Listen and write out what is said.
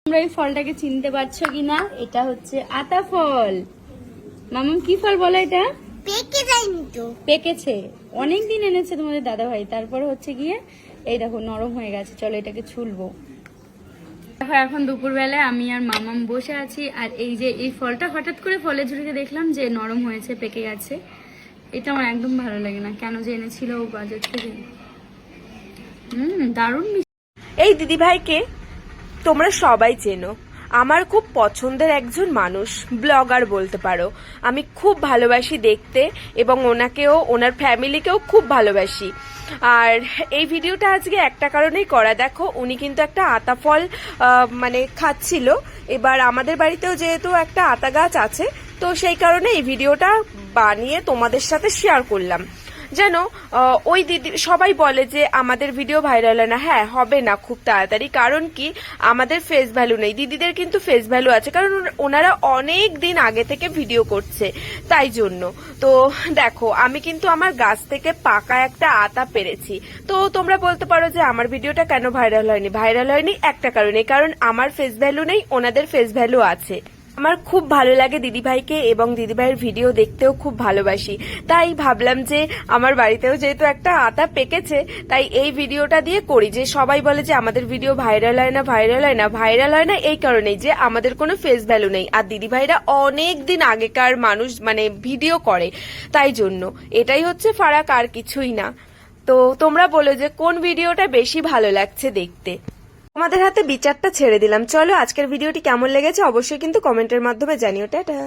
তোমরা এই ফলটাকে চিনতে পারছো কিনা? এটা হচ্ছে আতা ফল। মামাম কি ফল বলো এটা? পেকে যায়নি তো, পেকেছে, অনেকদিন এনেছে তোমাদের দাদা ভাই, তারপরে হচ্ছে গিয়ে এই দেখো নরম হয়ে গেছে। চলো এটাকে ছুলবো। দেখো এখন দুপুরবেলায় আমি আর মামাম বসে আছি, আর এই যে এই ফলটা হঠাৎ করে ফলের ঝুড়িতে দেখলাম যে নরম হয়েছে, পেকে গেছে। এটা আমার একদম ভালো লাগে না, কেন যে এনেছিল ও বাজার থেকে। দারুণ। এই দিদিভাইকে তোমরা সবাই চেনো, আমার খুব পছন্দের একজন মানুষ, ব্লগার বলতে পারো। আমি খুব ভালোবাসি দেখতে এবং ওনাকেও, ওনার ফ্যামিলিকেও খুব ভালোবাসি। আর এই ভিডিওটা আজকে একটা কারণেই করা, দেখো উনি কিন্তু একটা আতা ফল মানে খাচ্ছিল। এবার আমাদের বাড়িতেও যেহেতু একটা আতা গাছ আছে, তো সেই কারণে এই ভিডিওটা বানিয়ে তোমাদের সাথে শেয়ার করলাম। যেন ওই দিদি সবাই বলে যে আমাদের ভিডিও ভাইরাল হয় না। হ্যাঁ, হবে না খুব তাড়াতাড়ি, কারণ কি আমাদের ফেস ভ্যালু নেই, দিদিদের কিন্তু ফেস ভ্যালু আছে, কারণ ওনারা অনেক দিন আগে থেকে ভিডিও করছে, তাই জন্য। তো দেখো আমি কিন্তু আমার গাছ থেকে পাকা একটা আতা পেরেছি। তো তোমরা বলতে পারো যে আমার ভিডিওটা কেন ভাইরাল হয়নি? ভাইরাল হয়নি একটা কারণে, কারণ আমার ফেস ভ্যালু নেই, ওনাদের ফেস ভ্যালু আছে। আমার খুব ভালো লাগে দিদিভাইকে এবং দিদিভাইয়ের ভিডিও দেখতেও খুব ভালোবাসি, তাই ভাবলাম যে আমার বাড়িতেও যেহেতু একটা আতা পেকেছে, তাই এই ভিডিওটা দিয়ে করি। যে সবাই বলে যে আমাদের ভিডিও ভাইরাল হয় না, ভাইরাল হয় না, ভাইরাল হয় না এই কারণেই যে আমাদের কোনো ফেস ভ্যালু নেই, আর দিদিভাইরা অনেক দিন আগেকার মানুষ, মানে ভিডিও করে, তাই জন্য। এটাই হচ্ছে ফারাক, আর কিছুই না। তো তোমরা বলো যে কোন ভিডিওটা বেশি ভালো লাগছে দেখতে। তোমাদের হাতে বিচারটা ছেড়ে দিলাম। চলো আজকের ভিডিওটি কেমন লেগেছে অবশ্যই কিন্তু কমেন্টের মাধ্যমে জানিও। টাটা।